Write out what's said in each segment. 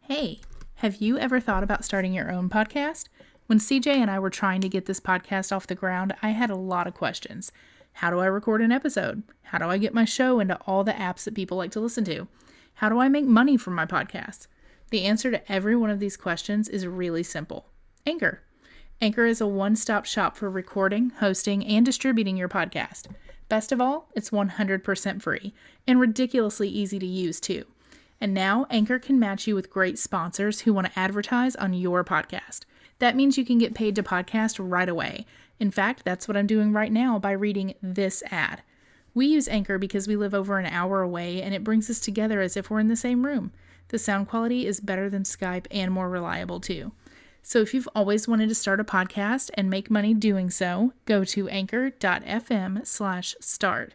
Hey, have you ever thought about starting your own podcast? When CJ and I were trying to get this podcast off the ground, I had a lot of questions. How do I record an episode? How do I get my show into all the apps that people like to listen to? How do I make money from my podcast? The answer to every one of these questions is really simple. Anchor. Anchor is a one-stop shop for recording, hosting, and distributing your podcast. Best of all, it's 100% free and ridiculously easy to use too. And now Anchor can match you with great sponsors who want to advertise on your podcast. That means you can get paid to podcast right away. In fact, that's what I'm doing right now by reading this ad. We use Anchor because we live over an hour away and it brings us together as if we're in the same room. The sound quality is better than Skype and more reliable too. So if you've always wanted to start a podcast and make money doing so, go to anchor.fm/start.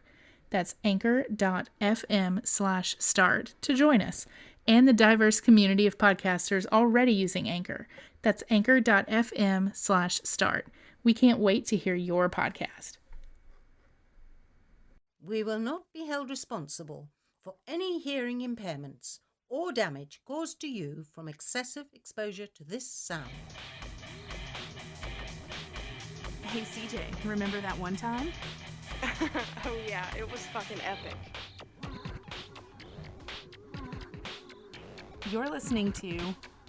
That's anchor.fm/start to join us and the diverse community of podcasters already using Anchor. That's anchor.fm/start. We can't wait to hear your podcast. We will not be held responsible for any hearing impairments or damage caused to you from excessive exposure to this sound. Hey CJ, remember that one time? Oh yeah, it was fucking epic. You're listening to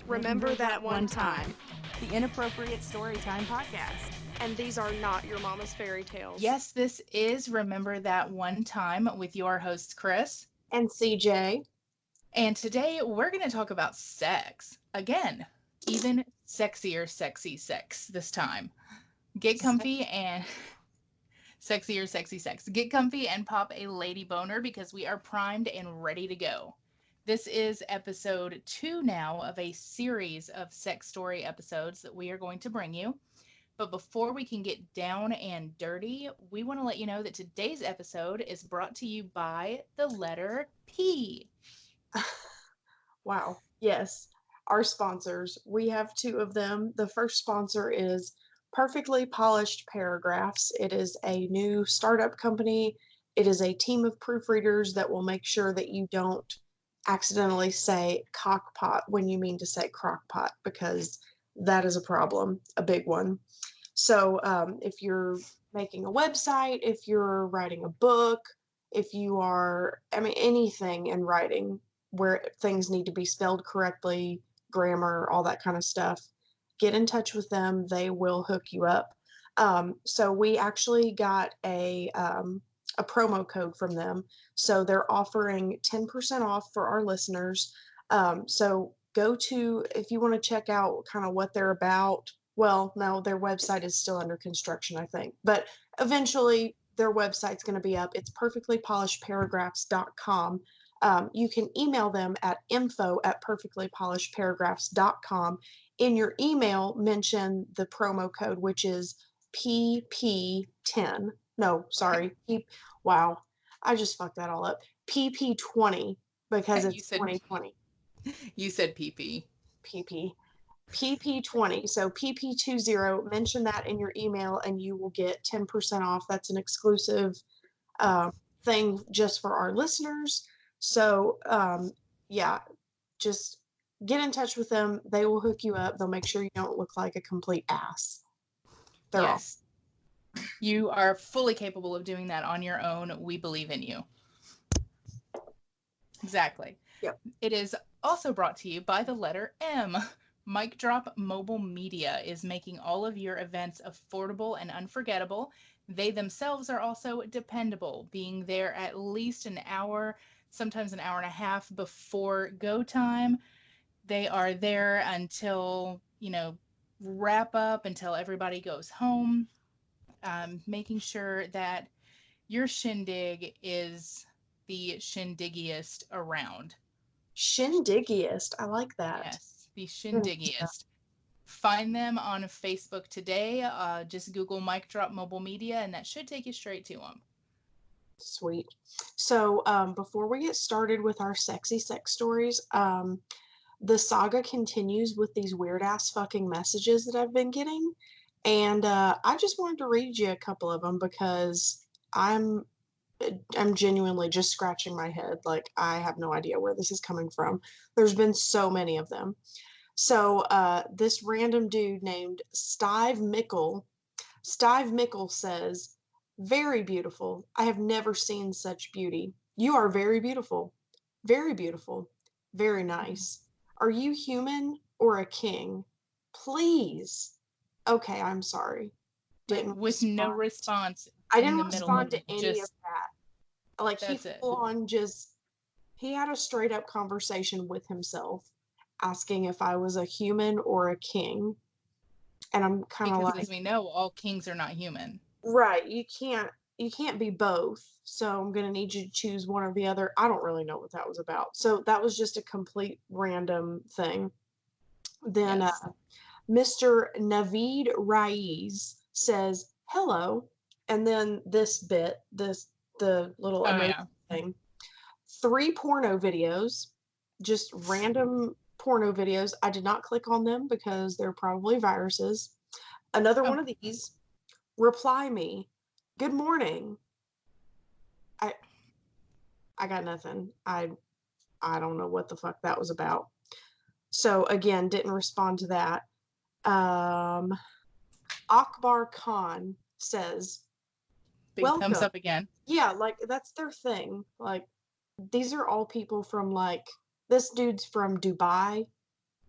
Remember That One Time. the Inappropriate Storytime Podcast. And these are not your mama's fairy tales. Yes, this is Remember That One Time with your host, Chris. And CJ. And today we're going to talk about sex. Again, even sexier sexy sex this time. Get comfy and... sexier sexy sex. Get comfy and pop a lady boner because we are primed and ready to go. This is episode 2 now of a series of sex story episodes that we are going to bring you. But before we can get down and dirty, we want to let you know that today's episode is brought to you by the letter P. Wow. Yes. Our sponsors. We have 2 of them. The first sponsor is Perfectly Polished Paragraphs. It is a new startup company. It is a team of proofreaders that will make sure that you don't accidentally say cockpot when you mean to say crockpot, because that is a problem, a big one. So if you're making a website, if you're writing a book, if you are, anything in writing where things need to be spelled correctly, grammar, all that kind of stuff, get in touch with them. They will hook you up. So we actually got a promo code from them. So they're offering 10% off for our listeners. So go to, if you want to check out kind of what they're about. Well, no, their website is still under construction, I think. But eventually their website's going to be up. It's perfectlypolishedparagraphs.com. You can email them at info@perfectlypolishedparagraphs.com. In your email, mention the promo code, which is PP10. No, sorry. Wow. I just fucked that all up. PP20 because it's 2020. You said PP. PP20. So PP20, mention that in your email and you will get 10% off. That's an exclusive thing just for our listeners. So, just get in touch with them. They will hook you up. They'll make sure you don't look like a complete ass. They're Yes. You are fully capable of doing that on your own. We believe in you. Exactly. Yep. It is also brought to you by the letter M. Mic Drop Mobile Media is making all of your events affordable and unforgettable. They themselves are also dependable, being there at least an hour, sometimes an hour and a half before go time. They are there until, wrap up, until everybody goes home, making sure that your shindig is the shindigiest around. Shindigiest. I like that. Yes, the shindigiest. Find them on Facebook today. Just Google Mic Drop Mobile Media, and that should take you straight to them. Sweet. So before we get started with our sexy sex stories, the saga continues with these weird ass fucking messages that I've been getting. And I just wanted to read you a couple of them because I'm I'm genuinely just scratching my head. Like, I have no idea where this is coming from. There's been so many of them. So, this random dude named Stive Mickle says, very beautiful. I have never seen such beauty. You are very beautiful. Very beautiful. Very nice. Are you human or a king? Please. Okay, I'm sorry. Didn't With no respond. response I in didn't the middle respond of to it. any of Just that. Like, he that's it. full on just, he had a straight up conversation with himself, asking if I was a human or a king. And I'm kind of Because like, as we know, all kings are not human. right, you can't be both. So I'm gonna need you to choose one or the other. I don't really know what that was about. So that was just a complete random thing. Then Yes. Mr. Naveed Raiz says hello, and then the little Oh emoji yeah. thing. 3 porno videos, just random porno videos. I did not click on them because they're probably viruses. Another Oh. one of these. Reply me. Good morning. I got nothing. I don't know what the fuck that was about. So again, didn't respond to that. Akbar Khan says, Big thumbs welcome. up again. Yeah, like that's their thing. Like, these are all people from, like, this dude's from Dubai.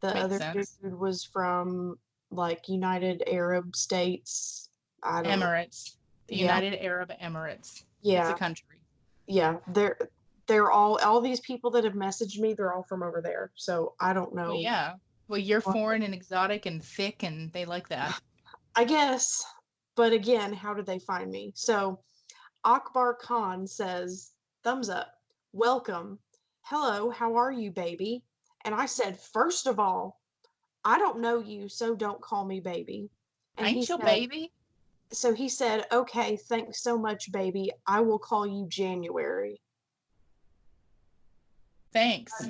The Makes other sense. dude was from, like, United Arab States. I don't know. Emirates. The Yeah. United Arab Emirates. It's Yeah. a country. Yeah. They're all these people that have messaged me, they're all from over there. So I don't know. Well, yeah. Well, you're foreign and exotic and thick, and they like that. I guess. But again, how did they find me? So Akbar Khan says, thumbs up. Welcome. Hello, how are you, baby? And I said, first of all, I don't know you, so don't call me baby. And Ain't your said, baby? So he said, okay, thanks so much, baby. I will call you January. Thanks.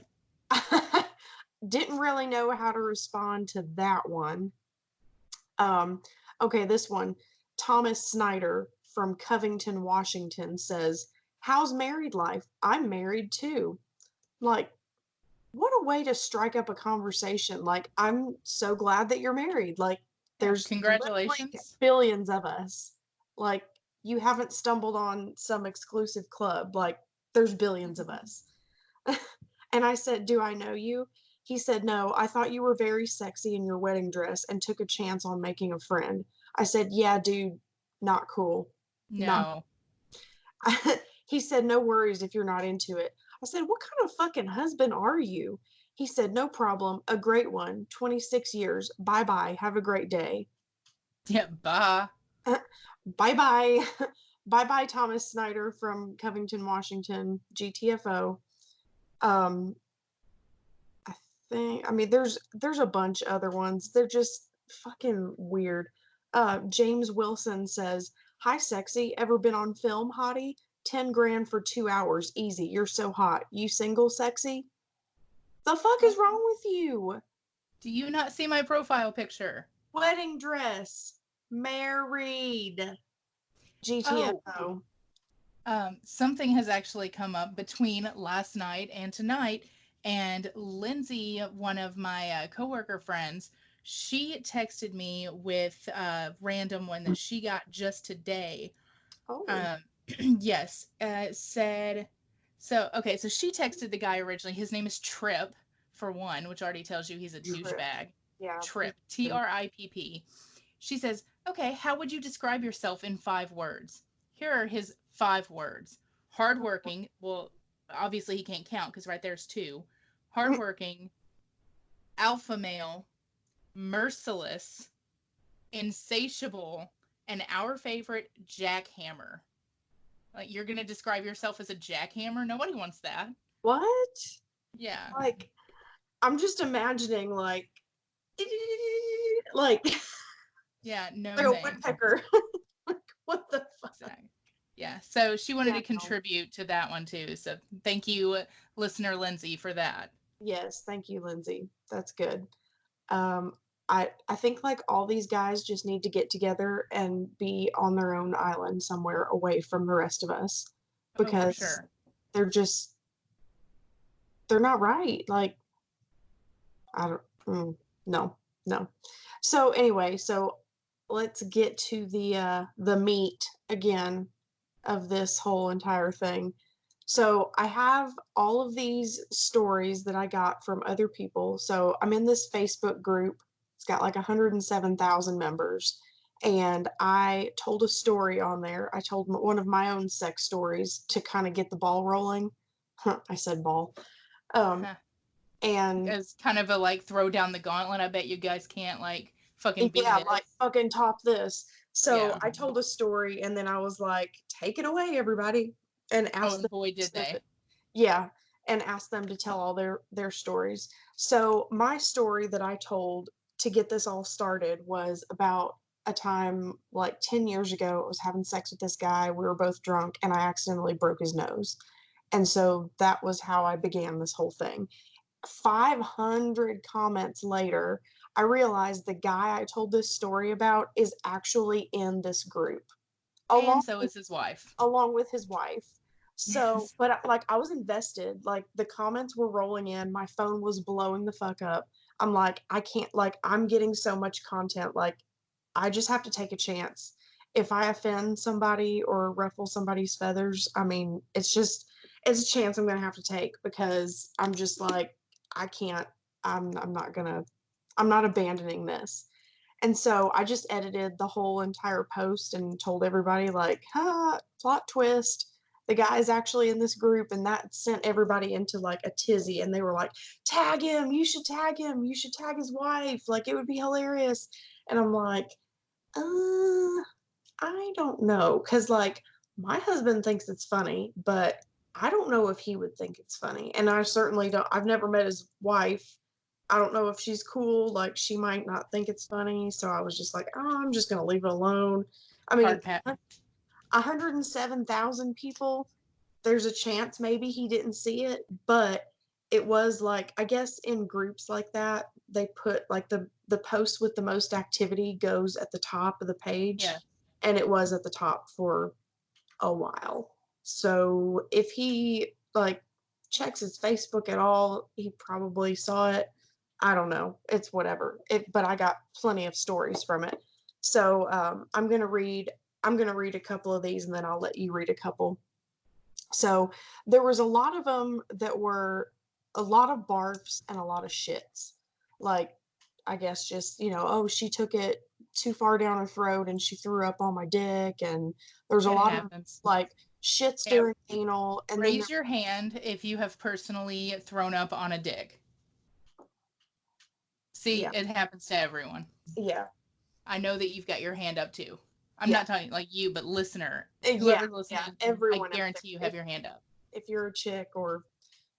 Didn't really know how to respond to that one. Okay, this one. Thomas Snyder from Covington, Washington says, how's married life? I'm married too. Like, what a way to strike up a conversation. Like, I'm so glad that you're married. Like, there's literally Congratulations. billions of us. Like, you haven't stumbled on some exclusive club. Like, there's billions of us. And I said, do I know you? He said, no, I thought you were very sexy in your wedding dress and took a chance on making a friend. I said, yeah, dude, not cool. No. He said, no worries if you're not into it. I said, what kind of fucking husband are you? He said, no problem. A great one. 26 years. Bye-bye. Have a great day. Yeah, bye. Bye-bye. Bye-bye, Thomas Snyder from Covington, Washington, GTFO. I mean, there's a bunch of other ones. They're just fucking weird. James Wilson says, hi, sexy. Ever been on film, hottie? 10 grand for 2 hours. Easy. You're so hot. You single, sexy? The fuck is wrong with you? Do you not see my profile picture? Wedding dress. Married. GTFO. Something has actually come up between last night and tonight, and Lindsay, one of my coworker friends, she texted me with a random one that she got just today. Oh. Yes, said, so she texted the guy originally. His name is Tripp, for one, which already tells you he's a douchebag. Yeah. Tripp, Tripp. She says, okay, how would you describe yourself in 5 words? Here are his 5 words. Hardworking. Well, obviously he can't count because right there's 2. Hardworking, alpha male, merciless, insatiable, and our favorite, jackhammer. Like, you're going to describe yourself as a jackhammer? Nobody wants that. What? Yeah. Like, I'm just imagining, like, yeah, no like a thanks. woodpecker. What the fuck? Exactly. Yeah, so she wanted to contribute to that one too. So thank you, listener Lindsay, for that. Yes, thank you, Lindsay. That's good. I think like all these guys just need to get together and be on their own island somewhere away from the rest of us. Oh, for because sure. they're just, they're not right. Like, I don't, no. So anyway, so let's get to the meat again of this whole entire thing. So I have all of these stories that I got from other people. So I'm in this Facebook group. It's got like 107,000 members. And I told a story on there. I told one of my own sex stories to kind of get the ball rolling. I said ball. Huh. And As kind of a like throw down the gauntlet. I bet you guys can't like fucking beat yeah, this. like fucking top this. So Yeah. I told a story and then I was like, take it away, everybody. And Oh, asked and them boy, did they. yeah, and asked them to tell all their stories. So my story that I told to get this all started was about a time like 10 years ago. I was having sex with this guy. We were both drunk and I accidentally broke his nose. And so that was how I began this whole thing. 500 comments later, I realized the guy I told this story about is actually in this group, along And so is his wife. along with his wife. So, Yes. but like I was invested. Like the comments were rolling in, my phone was blowing the fuck up. I'm like, I can't. Like I'm getting so much content. Like I just have to take a chance. If I offend somebody or ruffle somebody's feathers, I mean, it's a chance I'm gonna have to take because I'm just like I can't. I'm not abandoning this. And so I just edited the whole entire post and told everybody like, plot twist. The guy is actually in this group, and that sent everybody into like a tizzy. And they were like, tag him, you should tag him, you should tag his wife. Like it would be hilarious. And I'm like, I don't know. Cause like my husband thinks it's funny, but I don't know if he would think it's funny. And I certainly don't, I've never met his wife. I don't know if she's cool. Like she might not think it's funny. So I was just like, oh, I'm just gonna leave it alone. I mean, Hard pat. 107,000 people. There's a chance maybe he didn't see it, but it was like I guess in groups like that they put like the post with the most activity goes at the top of the page, Yeah. and it was at the top for a while. So if he like checks his Facebook at all, he probably saw it. I don't know. It's whatever. But I got plenty of stories from it. So I'm gonna read a couple of these and then I'll let you read a couple. So there was a lot of them that were a lot of barfs and a lot of shits. Like I guess just, oh, she took it too far down her throat and she threw up on my dick, and there's a It lot happens. of like shits Yeah. during anal, and then Raise your hand if you have personally thrown up on a dick. See, Yeah. it happens to everyone. yeah. I know that you've got your hand up too. I'm Yeah. not talking like you, but listener. Yeah, Whoever's listening, everyone I out guarantee there. you have your hand up. If you're a chick or,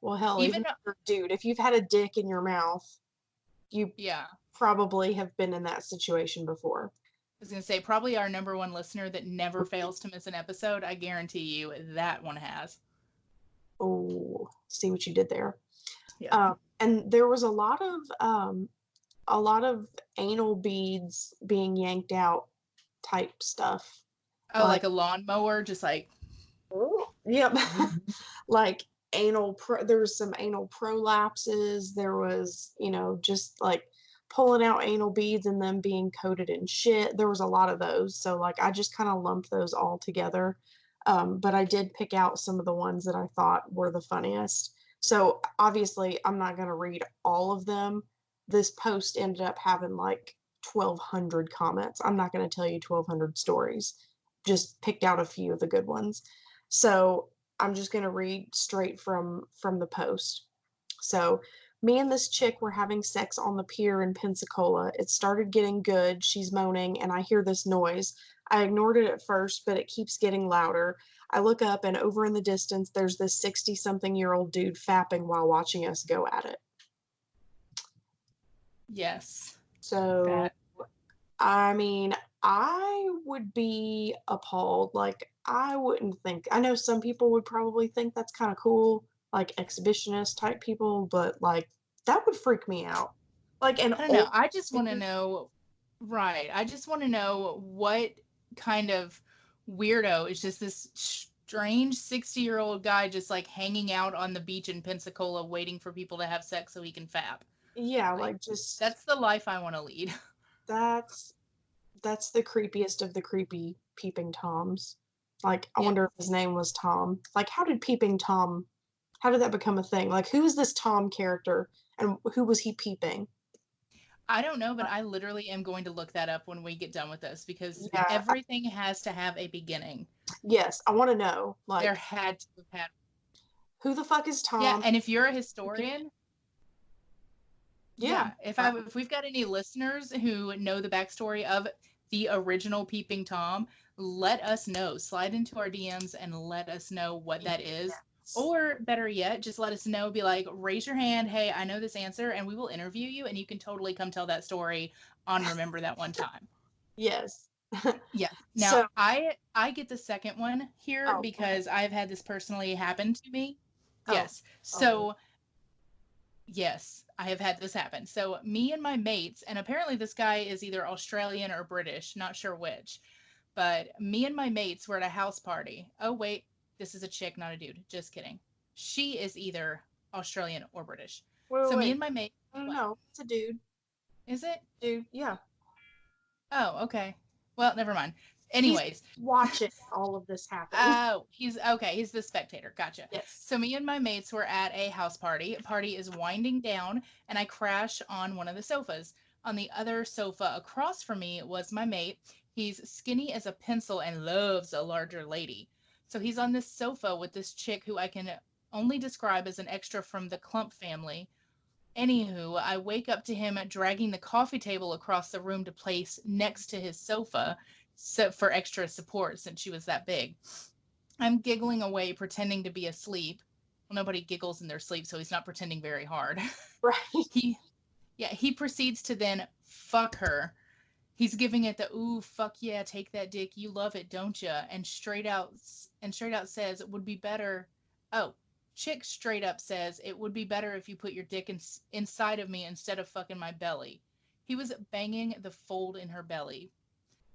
well, hell, Even even if you're a dude, if you've had a dick in your mouth, you Yeah. probably have been in that situation before. I was going to say, probably our number one listener that never fails to miss an episode. I guarantee you that one has. Oh, see what you did there. Yeah. And there was a lot of anal beads being yanked out type stuff. Oh, like a lawnmower, just like. Yep. Like there was some anal prolapses. There was, just like pulling out anal beads and them being coated in shit. There was a lot of those. So like I just kind of lumped those all together. But I did pick out some of the ones that I thought were the funniest. So obviously I'm not going to read all of them. This post ended up having like 1,200 comments. I'm not going to tell you 1,200 stories. Just picked out a few of the good ones. So I'm just going to read straight from the post. So me and this chick were having sex on the pier in Pensacola. It started getting good. She's moaning and I hear this noise. I ignored it at first, but it keeps getting louder. I look up and over in the distance, there's this 60-something-year-old dude fapping while watching us go at it. Yes. So, I mean, I would be appalled. Like, I wouldn't think. I know some people would probably think that's kind of cool, like exhibitionist type people, but like that would freak me out. Like, I don't know. I just want to know. Right. I just want to know what kind of weirdo is just this strange 60-year-old guy just like hanging out on the beach in Pensacola waiting for people to have sex so he can fap. Yeah, Like, like just that's the life I want to lead. that's the creepiest of the creepy peeping toms. Like, I Yeah. wonder if his name was Tom. Like, how did peeping Tom, how did that become a thing? Like, who is this Tom character and who was he peeping? I don't know, but I literally am going to look that up when we get done with this because Yeah, everything has to have a beginning. yes, I want to know. Like, There had to have had. who the fuck is Tom? Yeah, and if you're a historian, Yeah. if we've got any listeners who know the backstory of the original Peeping Tom, let us know. Slide into our DMs and let us know what that is. Or better yet, just let us know, be like, raise your hand, hey, I know this answer, and we will interview you, and you can totally come tell that story on Remember That One Time. Yes. Yeah. Now, So- I get the second one here Oh, because I've had this personally happen to me. Oh. Yes. So, yes, I have had this happen. So, me and my mates, and apparently this guy is either Australian or British, not sure which, but me and my mates were at a house party. Oh, wait, this is a chick, not a dude. Just kidding. She is either Australian or British. Wait, So, wait. me and my mate. No, it's a dude. Is it? Dude, yeah. Oh, okay. Well, never mind. Anyways. He's watching all of this happen. Oh, he's okay. He's the spectator. Gotcha. Yes. So me and my mates were at a house party. Party is winding down, and I crash on one of the sofas. On the other sofa across from me was my mate. He's skinny as a pencil and loves a larger lady. So he's on this sofa with this chick who I can only describe as an extra from the Clump family. Anywho, I wake up to him dragging the coffee table across the room to place next to his sofa for extra support since she was that big. I'm giggling away, pretending to be asleep. Well, nobody giggles in their sleep, so he's not pretending very hard. Right. He proceeds to then fuck her. He's giving it the ooh, fuck yeah, take that dick, you love it, don't ya? And straight out says it would be better. Oh, chick straight up says it would be better if you put your dick inside of me instead of fucking my belly. He was banging the fold in her belly.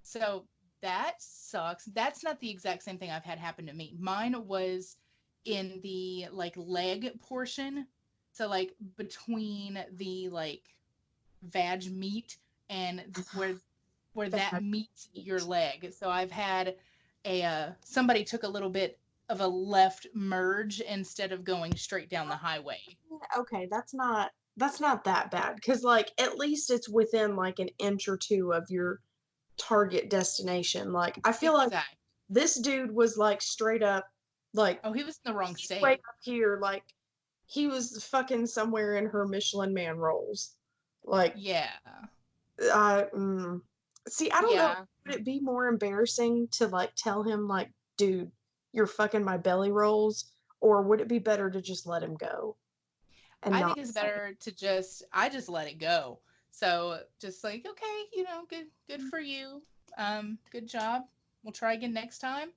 So that sucks. That's not the exact same thing I've had happen to me. Mine was in the like leg portion. So like between the like vag meat and where that meets your leg. So I've had somebody took a little bit of a left merge instead of going straight down the highway. Okay, that's not that bad because like at least it's within like an inch or two of your target destination. Like I feel like this dude was like straight up like, oh, he was in the wrong state. Way up here, like he was fucking somewhere in her Michelin Man rolls. Like yeah. See, I don't know. Would it be more embarrassing to like tell him like, dude, you're fucking my belly rolls, or would it be better to just let him go? And I think it's better to just let it go. So just like, okay, you know, good for you. Good job. We'll try again next time.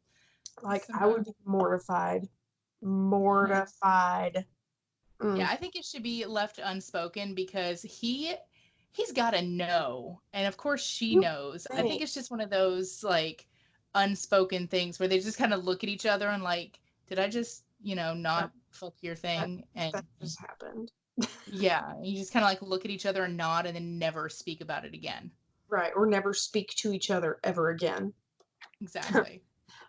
Like I would be mortified. Mortified. Yeah, I think it should be left unspoken because he's got to know. And of course she knows. I think it's just one of those like unspoken things where they just kind of look at each other and like, did I just, you know, not fuck your thing? And that just happened. Yeah, you just kind of like look at each other and nod and then never speak about it again. Right, or never speak to each other ever again. Exactly.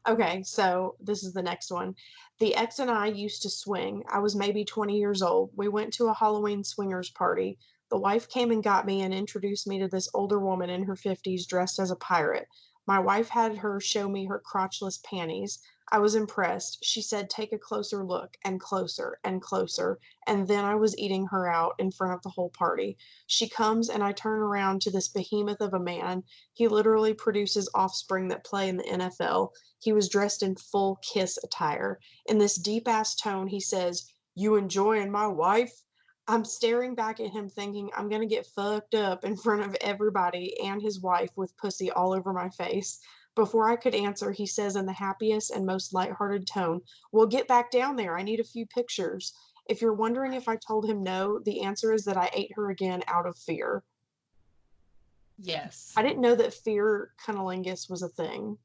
Okay, so this is the next one. The ex and I used to swing. I was maybe 20 years old. We went to a Halloween swingers party. The wife came and got me and introduced me to this older woman in her 50s dressed as a pirate. My wife had her show me her crotchless panties. I was impressed. She said, take a closer look, and closer and closer. And then I was eating her out in front of the whole party. She comes and I turn around to this behemoth of a man. He literally produces offspring that play in the NFL. He was dressed in full Kiss attire. In this deep ass tone, he says, you enjoying my wife? I'm staring back at him thinking I'm going to get fucked up in front of everybody and his wife with pussy all over my face. Before I could answer, he says in the happiest and most lighthearted tone, well, get back down there. I need a few pictures. If you're wondering if I told him no, the answer is that I ate her again out of fear. Yes. I didn't know that fear cunnilingus was a thing.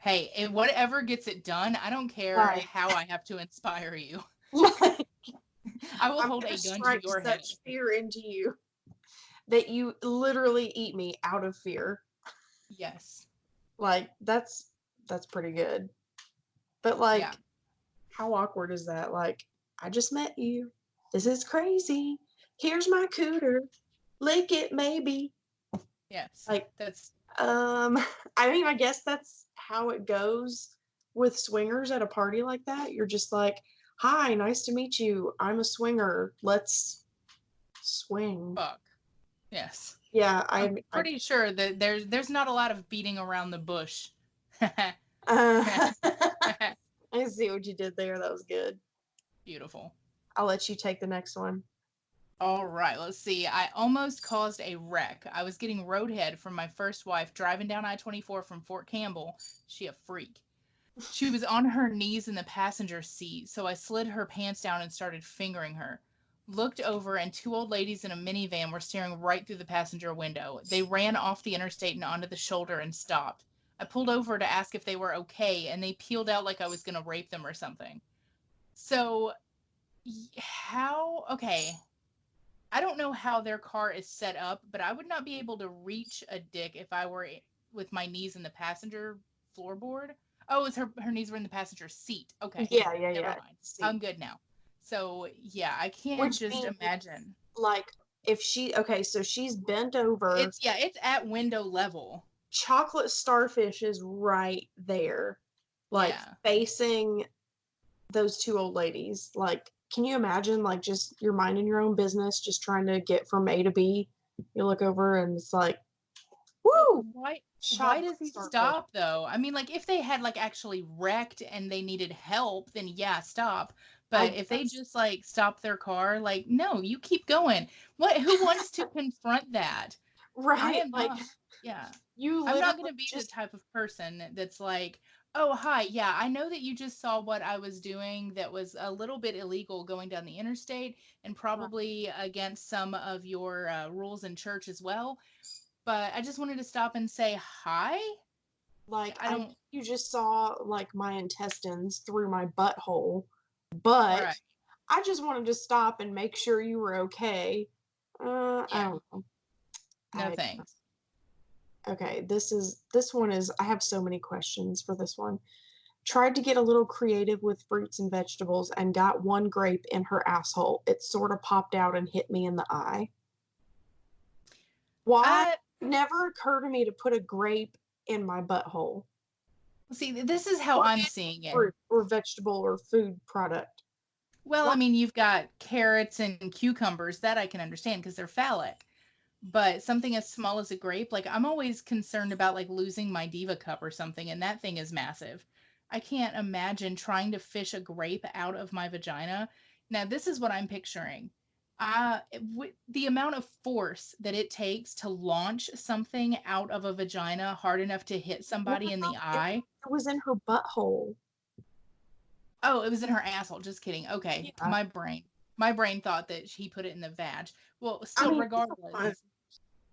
Hey, whatever gets it done, I don't care Right. how I have to inspire you. Like, I will I'm hold a gonna gun to strike your head. such fear into you that you literally eat me out of fear. Yes. Like, that's pretty good. But like, Yeah. how awkward is that? Like, I just met you. This is crazy. Here's my cooter. Lick it, maybe. Yes. Like, That's I mean, I guess that's how it goes with swingers at a party like that. You're just like, hi, nice to meet you. I'm a swinger. Let's swing. fuck. Yes. Yeah, I'm pretty sure that there's not a lot of beating around the bush. I see what you did there. That was good. Beautiful. I'll let you take the next one. All right, let's see. I almost caused a wreck. I was getting roadhead from my first wife driving down I-24 from Fort Campbell. She a freak. She was on her knees in the passenger seat, so I slid her pants down and started fingering her. Looked over, and 2 old ladies in a minivan were staring right through the passenger window. They ran off the interstate and onto the shoulder and stopped. I pulled over to ask if they were okay, and they peeled out like I was going to rape them or something. So, okay. I don't know how their car is set up, but I would not be able to reach a dick if I were with my knees in the passenger floorboard. Oh, it's her knees were in the passenger seat. Okay. Yeah. Never mind. I'm good now. So, yeah, I can't Which just means, imagine. like, if so she's bent over. It's at window level. Chocolate starfish is right there, like, facing those 2 old ladies. Like, can you imagine, like, just you're minding your own business, just trying to get from A to B. You look over and it's like, woo! Why Chocolate does he starfish. stop, though? I mean, like, if they had, like, actually wrecked and they needed help, then yeah, stop. But if they just, like, stop their car, like, no, you keep going. Who wants to confront that? Right. I am like, not, yeah. you I'm not going literally to be just the type of person that's like, oh, hi, yeah, I know that you just saw what I was doing that was a little bit illegal going down the interstate and probably against some of your rules in church as well. But I just wanted to stop and say hi. like, I don't. you just saw, like, my intestines through my butthole, but Right. I just wanted to stop and make sure you were okay. I Yeah. don't know. No thanks. Okay, this one is, I have so many questions for this one. Tried to get a little creative with fruits and vegetables and got one grape in her asshole. It sort of popped out and hit me in the eye. Why? Never occurred to me to put a grape in my butthole. See, this is how I'm seeing it. Fruit or vegetable or food product. Well, I mean, you've got carrots and cucumbers. That I can understand because they're phallic. But something as small as a grape, like, I'm always concerned about, like, losing my Diva cup or something, and that thing is massive. I can't imagine trying to fish a grape out of my vagina. Now, this is what I'm picturing. The amount of force that it takes to launch something out of a vagina hard enough to hit somebody in the eye. It was in her butthole. Oh, it was in her asshole. Just kidding. Okay. Yeah. My brain thought that he put it in the vag. Well, still, regardless,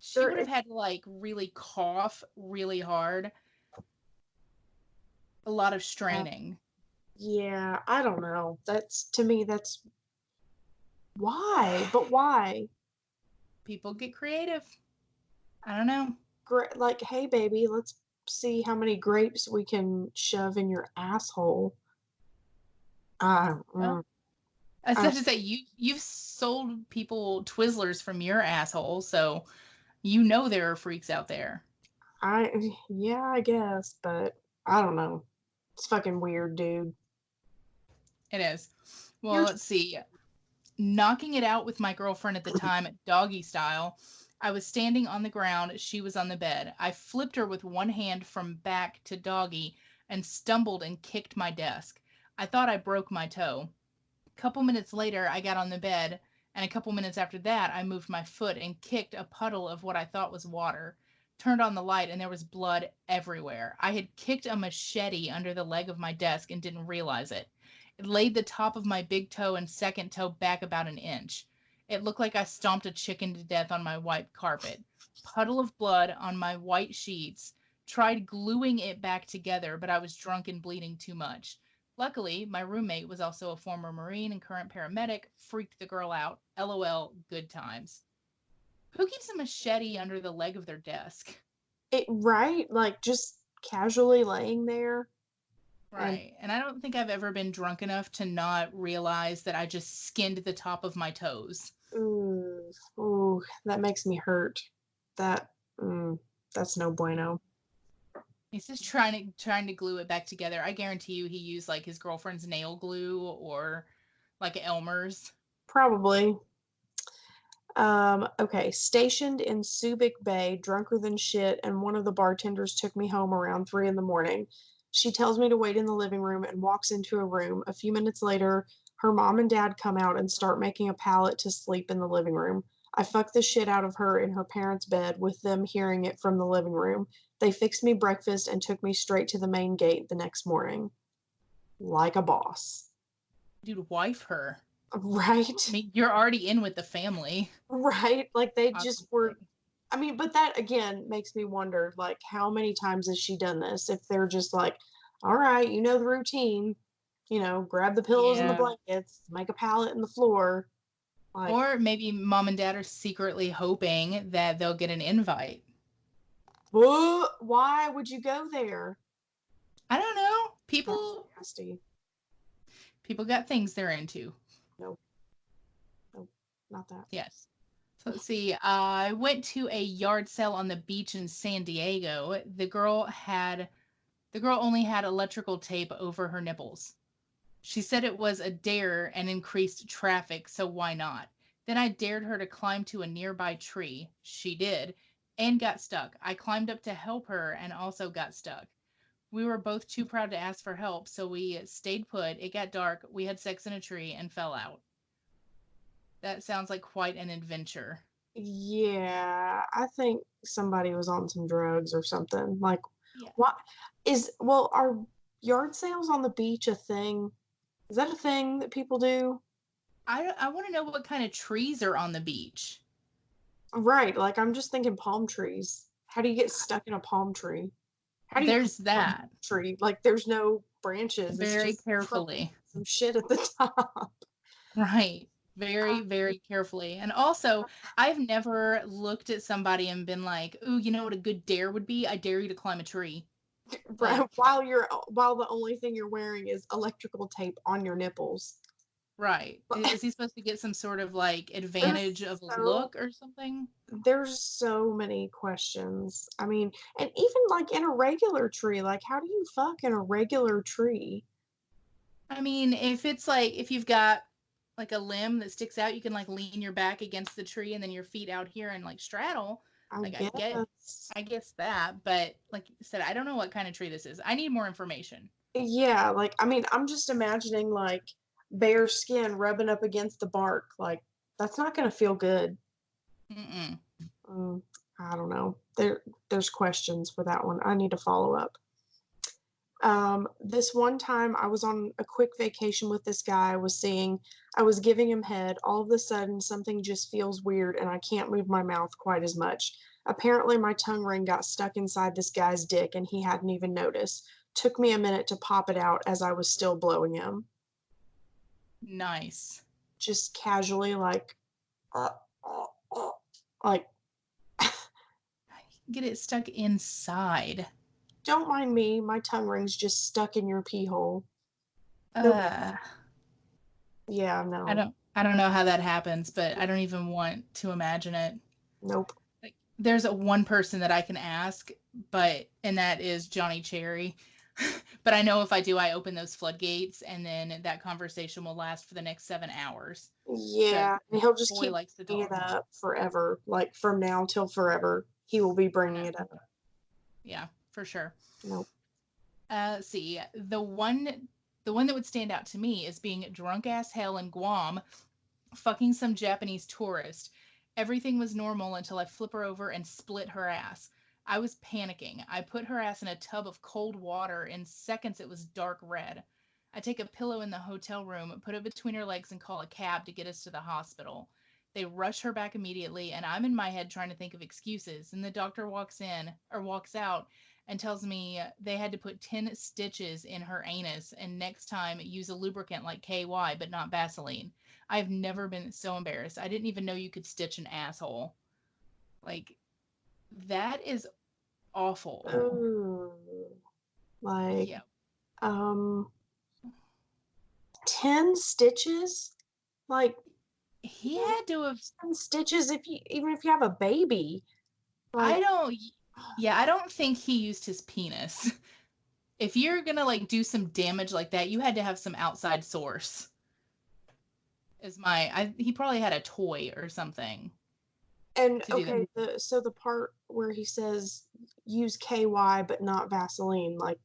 she would have had to, like, really cough really hard. A lot of straining. Yeah, I don't know. To me, that's why. But why? People get creative. I don't know. Like, hey, baby, let's see how many grapes we can shove in your asshole. I was about to say, you've sold people Twizzlers from your asshole, so you know there are freaks out there. Yeah, I guess, but I don't know. It's fucking weird, dude. It is. Well, let's see. Knocking it out with my girlfriend at the time, doggy style. I was standing on the ground. She was on the bed. I flipped her with one hand from back to doggy and stumbled and kicked my desk. I thought I broke my toe. A couple minutes later, I got on the bed, and a couple minutes after that, I moved my foot and kicked a puddle of what I thought was water. Turned on the light, and there was blood everywhere. I had kicked a machete under the leg of my desk and didn't realize it. It laid the top of my big toe and second toe back about an inch. It looked like I stomped a chicken to death on my white carpet. Puddle of blood on my white sheets. Tried gluing it back together, but I was drunk and bleeding too much. Luckily, my roommate was also a former Marine and current paramedic, freaked the girl out. LOL, good times. Who keeps a machete under the leg of their desk? Right? Like just casually laying there. Right. And I don't think I've ever been drunk enough to not realize that I just skinned the top of my toes. Ooh, that makes me hurt. That, that's no bueno. He's just trying to glue it back together. I guarantee you he used like his girlfriend's nail glue or like Elmer's. Probably. Okay. Stationed in Subic Bay, drunker than shit, and one of the bartenders took me home around 3 in the morning. She tells me to wait in the living room and walks into a room. A few minutes later, her mom and dad come out and start making a pallet to sleep in the living room. I fuck the shit out of her in her parents' bed with them hearing it from the living room. They fixed me breakfast and took me straight to the main gate the next morning. Like a boss. Dude, wife her. Right? I mean, you're already in with the family. Right? Like they just were. Obviously. I mean, but that again makes me wonder, like, how many times has she done this? If they're just like, all right, you know the routine, grab the pillows and the Yeah. blankets, make a pallet in the floor. Like, Or maybe mom and dad are secretly hoping that they'll get an invite. why would you go there? I don't know. That's People nasty. got things they're into. Nope. Nope. Not that. Yes. So let's see. I went to a yard sale on the beach in San Diego. The girl only had electrical tape over her nipples. She said it was a dare and increased traffic, so why not? Then I dared her to climb to a nearby tree. She did, and got stuck. I climbed up to help her and also got stuck. We were both too proud to ask for help, so we stayed put. It got dark. We had sex in a tree and fell out. That sounds like quite an adventure. Yeah, I think somebody was on some drugs or something. Like, Yeah. what are yard sales on the beach a thing? Is that a thing that people do? I want to know what kind of trees are on the beach. Right, like I'm just thinking palm trees. How do you get stuck in a palm tree? How do you There's climb a that. palm tree? Like there's no branches. It's Very just carefully. some shit at the top. Right. Very, very carefully. And also, I've never looked at somebody and been like, ooh, you know what a good dare would be? I dare you to climb a tree. Right, Like, while the only thing you're wearing is electrical tape on your nipples. right. Is he supposed to get some sort of like advantage of a look or something? There's so many questions. I mean, and even like in a regular tree, like how do you fuck in a regular tree? I mean, if you've got like a limb that sticks out, you can like lean your back against the tree and then your feet out here and like straddle. Like I guess that, but like you said, I don't know what kind of tree this is. I need more information. Yeah, like I mean, I'm just imagining like bare skin rubbing up against the bark. Like that's not gonna feel good. Mm-mm. I don't know. There's questions for that one. I need to follow up. This one time I was on a quick vacation with this guy I was giving him head. All of a sudden, something just feels weird and I can't move my mouth quite as much. Apparently, my tongue ring got stuck inside this guy's dick and he hadn't even noticed. Took me a minute to pop it out as I was still blowing him. Nice. Just casually, like, like, Get it stuck inside. don't mind me. My tongue ring's just stuck in your pee hole. Uh, Yeah, no. I don't know how that happens, but I don't even want to imagine it. Nope. Like, there's one person that I can ask, and that is Johnny Cherry. But I know if I do, I open those floodgates, and then that conversation will last for the next 7 hours. Yeah, and he'll just Boy keep likes to bringing it talk. up forever. Like from now till forever, he will be bringing it up. Yeah, for sure. Nope. See, the one that would stand out to me is being drunk as hell in Guam, fucking some Japanese tourist. Everything was normal until I flip her over and split her ass. I was panicking. I put her ass in a tub of cold water. In seconds, it was dark red. I take a pillow in the hotel room, put it between her legs, and call a cab to get us to the hospital. They rush her back immediately, and I'm in my head trying to think of excuses. And the doctor walks out, and tells me they had to put 10 stitches in her anus and next time use a lubricant like KY, but not Vaseline. I've never been so embarrassed. I didn't even know you could stitch an asshole. Like, that is awful. Ooh. Like, Yeah. 10 stitches? Like, He had to have 10 stitches even if you have a baby. Like, I don't think he used his penis. If you're gonna like do some damage like that, you had to have some outside source. He probably had a toy or something. and to do that. okay, so the part where he says use KY but not Vaseline, like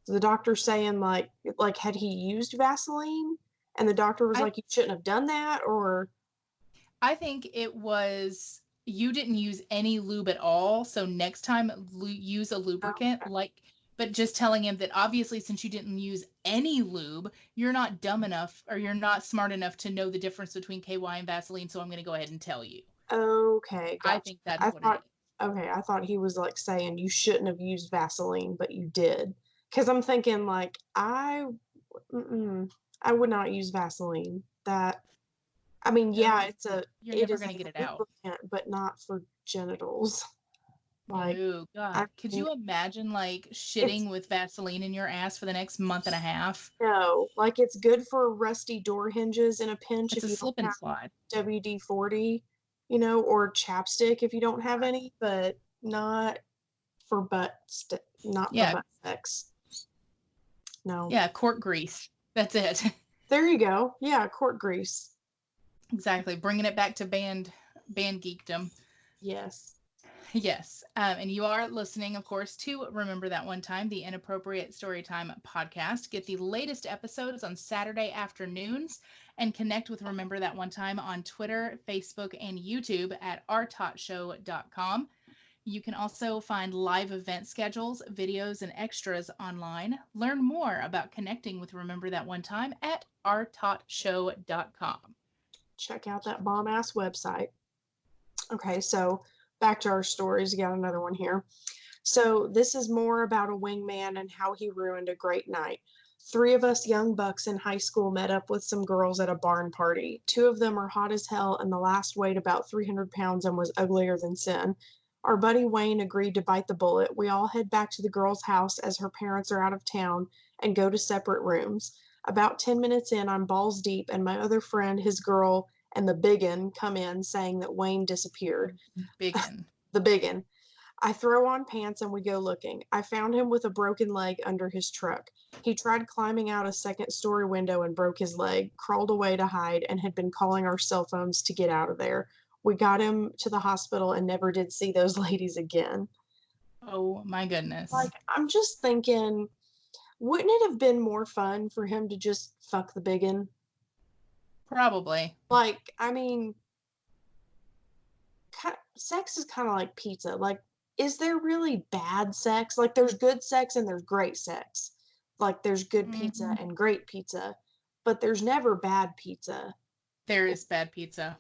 the doctor saying like had he used Vaseline and the doctor was like you shouldn't have done that, or I think it was you didn't use any lube at all, so next time use a lubricant but just telling him that obviously since you didn't use any lube, you're not dumb enough or you're not smart enough to know the difference between KY and Vaseline, so I'm going to go ahead and tell you. Okay, gotcha. I think that's what it is. Okay, I thought he was like saying you shouldn't have used Vaseline, but you did. Because I'm thinking like I would not use Vaseline. I mean, yeah, You're it never is going to a get it out. lubricant, but not for genitals. Like, Oh God. Could you imagine like shitting with Vaseline in your ass for the next month and a half? no, like it's good for rusty door hinges in a pinch It's if a you slip don't and have slide. WD-40, or chapstick if you don't have any, but not for butt sex. No. Yeah, court grease. That's it. There you go. Yeah, court grease. Exactly. Bringing it back to band geekdom. Yes. Yes. And you are listening, of course, to Remember That One Time, the Inappropriate Storytime podcast. Get the latest episodes on Saturday afternoons and connect with Remember That One Time on Twitter, Facebook, and YouTube at ourtotshow.com. You can also find live event schedules, videos, and extras online. Learn more about connecting with Remember That One Time at ourtotshow.com. Check out that bomb-ass website. Okay, so back to our stories. We got another one here. So this is more about a wingman and how he ruined a great night. 3 of us young bucks in high school met up with some girls at a barn party. 2 of them are hot as hell, and the last weighed about 300 pounds and was uglier than sin. Our buddy Wayne agreed to bite the bullet. We all head back to the girl's house as her parents are out of town and go to separate rooms. About 10 minutes in, I'm balls deep, and my other friend, his girl, and the biggin come in saying that Wayne disappeared. Biggin. The biggin. I throw on pants and we go looking. I found him with a broken leg under his truck. He tried climbing out a second-story window and broke his leg, crawled away to hide, and had been calling our cell phones to get out of there. We got him to the hospital and never did see those ladies again. Oh my goodness. Like, I'm just thinking, wouldn't it have been more fun for him to just fuck the biggin? Probably. Like, I mean, sex is kind of like pizza. Like, is there really bad sex? Like, there's good sex and there's great sex. Like, there's good pizza and great pizza, but there's never bad pizza. There is bad pizza.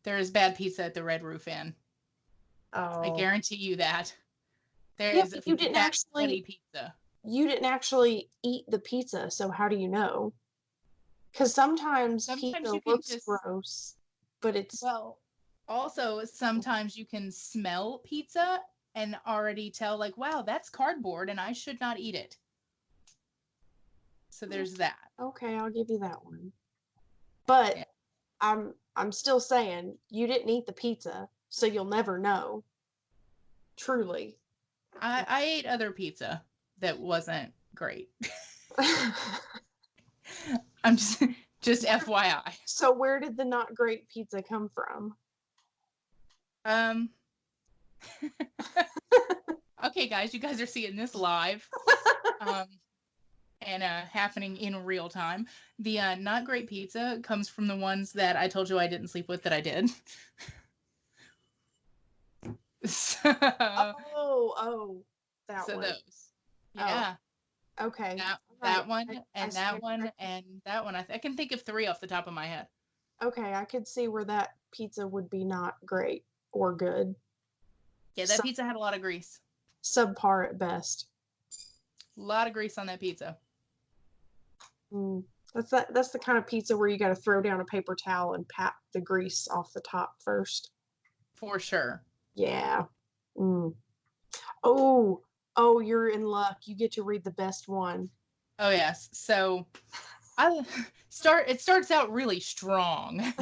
There is bad pizza at the Red Roof Inn. Oh. I guarantee you that. There is you didn't actually pizza. You didn't actually eat the pizza, so how do you know? Because sometimes pizza looks gross, but it's... Well, also, sometimes you can smell pizza and already tell, like, wow, that's cardboard and I should not eat it. So there's that. Okay, I'll give you that one. But yeah. I'm still saying you didn't eat the pizza, so you'll never know. Truly. I ate other pizza that wasn't great. I'm just FYI. So where did the not great pizza come from? Okay, guys, you guys are seeing this live. And happening in real time. The not great pizza comes from the ones that I told you I didn't sleep with that I did. So, that one. Those. Yeah. Oh. Okay. That one and that one and that one. I can think of 3 off the top of my head. Okay, I could see where that pizza would be not great or good. Yeah, that pizza had a lot of grease. subpar at best. A lot of grease on that pizza. That's the kind of pizza where you got to throw down a paper towel and pat the grease off the top first. For sure. Yeah. Oh, you're in luck. You get to read the best one. Oh yes. So it starts out really strong.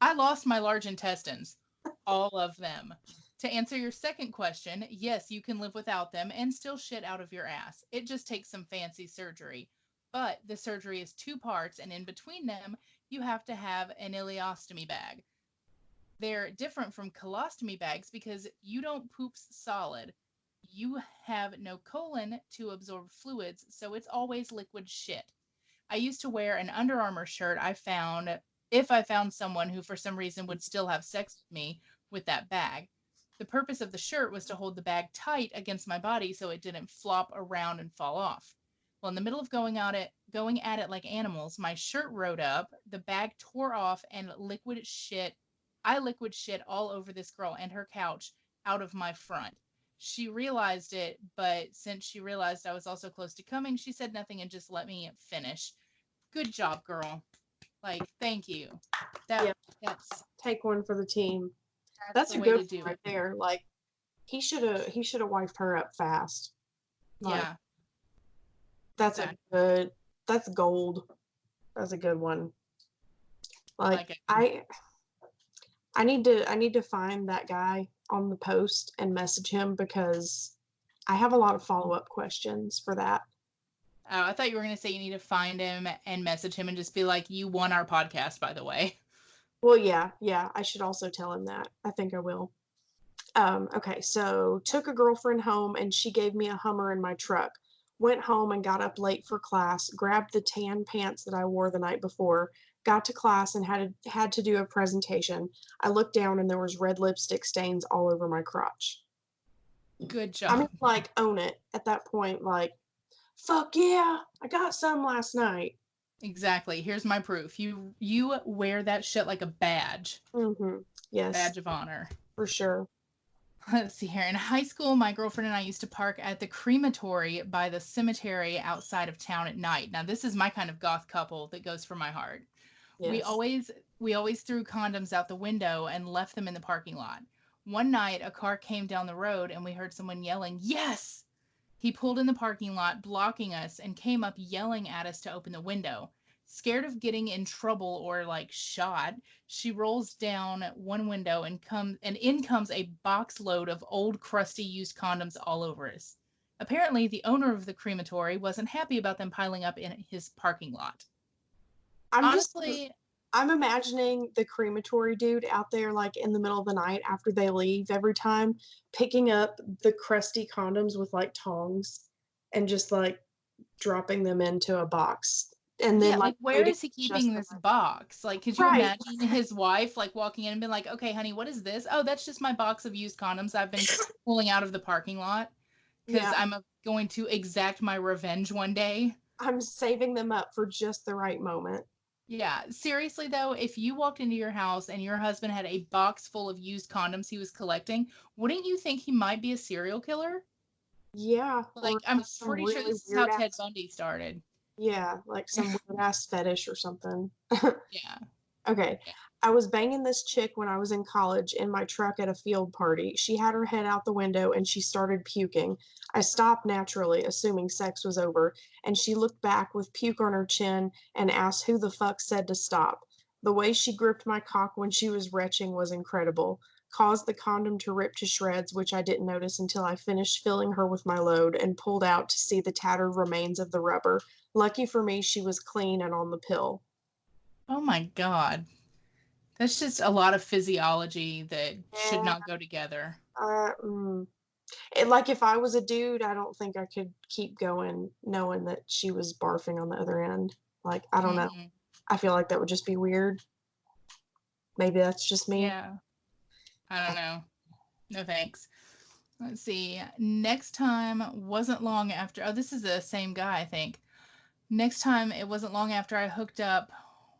I lost my large intestines, all of them. To answer your second question, yes, you can live without them and still shit out of your ass. It just takes some fancy surgery. But the surgery is 2 parts, and in between them, you have to have an ileostomy bag. They're different from colostomy bags because you don't poop solid. You have no colon to absorb fluids, so it's always liquid shit. I used to wear an Under Armour shirt if I found someone who for some reason would still have sex with me with that bag. The purpose of the shirt was to hold the bag tight against my body so it didn't flop around and fall off. Well, in the middle of going at it like animals, my shirt rode up, the bag tore off, and I liquid shit all over this girl and her couch out of my front. She realized it, but since she realized I was also close to coming, she said nothing and just let me finish. Good job, girl. Like, thank you. That's take one for the team. That's a good one right there. Like, he should have wiped her up fast. Like, yeah. That's gold. That's a good one. Like I need to find that guy on the post and message him because I have a lot of follow-up questions for that. Oh, I thought you were going to say you need to find him and message him and just be like, you won our podcast, by the way. Well, yeah. I should also tell him that. I think I will. Okay, so took a girlfriend home and she gave me a Hummer in my truck. Went home and got up late for class, grabbed the tan pants that I wore the night before, got to class and had to do a presentation. I looked down and there was red lipstick stains all over my crotch. Good job. I mean, like, own it at that point. Like, fuck yeah, I got some last night. Exactly. Here's my proof. You wear that shit like a badge. Mm-hmm. Yes. Badge of honor. For sure. Let's see here. In high school, my girlfriend and I used to park at the crematory by the cemetery outside of town at night. Now, this is my kind of goth couple that goes for my heart. Yes. We always threw condoms out the window and left them in the parking lot. One night, a car came down the road and we heard someone yelling, "Yes!" He pulled in the parking lot, blocking us, and came up yelling at us to open the window. Scared of getting in trouble or like shot, she rolls down one window and in comes a box load of old crusty used condoms all over us. Apparently, the owner of the crematory wasn't happy about them piling up in his parking lot. I'm imagining the crematory dude out there like in the middle of the night after they leave every time, picking up the crusty condoms with like tongs and just like dropping them into a box. And then like where is he keeping this box? Like, could you imagine his wife like walking in and being like, "Okay, honey, what is this?" "Oh, that's just my box of used condoms I've been pulling out of the parking lot because I'm going to exact my revenge one day. I'm saving them up for just the right moment." Yeah, seriously though, if you walked into your house and your husband had a box full of used condoms he was collecting, wouldn't you think he might be a serial killer? Yeah. Like, I'm pretty sure this is how Ted Bundy started. Yeah, like some weird ass fetish or something. Yeah. Okay. I was banging this chick when I was in college in my truck at a field party. She had her head out the window and she started puking. I stopped naturally, assuming sex was over, and she looked back with puke on her chin and asked who the fuck said to stop. The way she gripped my cock when she was retching was incredible. Caused the condom to rip to shreds, which I didn't notice until I finished filling her with my load and pulled out to see the tattered remains of the rubber. Lucky for me, she was clean and on the pill. Oh my God. That's just a lot of physiology that should not go together. Like if I was a dude, I don't think I could keep going knowing that she was barfing on the other end. Like, I don't know. I feel like that would just be weird. Maybe that's just me. Yeah. I don't know. No thanks. Let's see. Next time wasn't long after. Oh, this is the same guy, I think. Next time, it wasn't long after I hooked up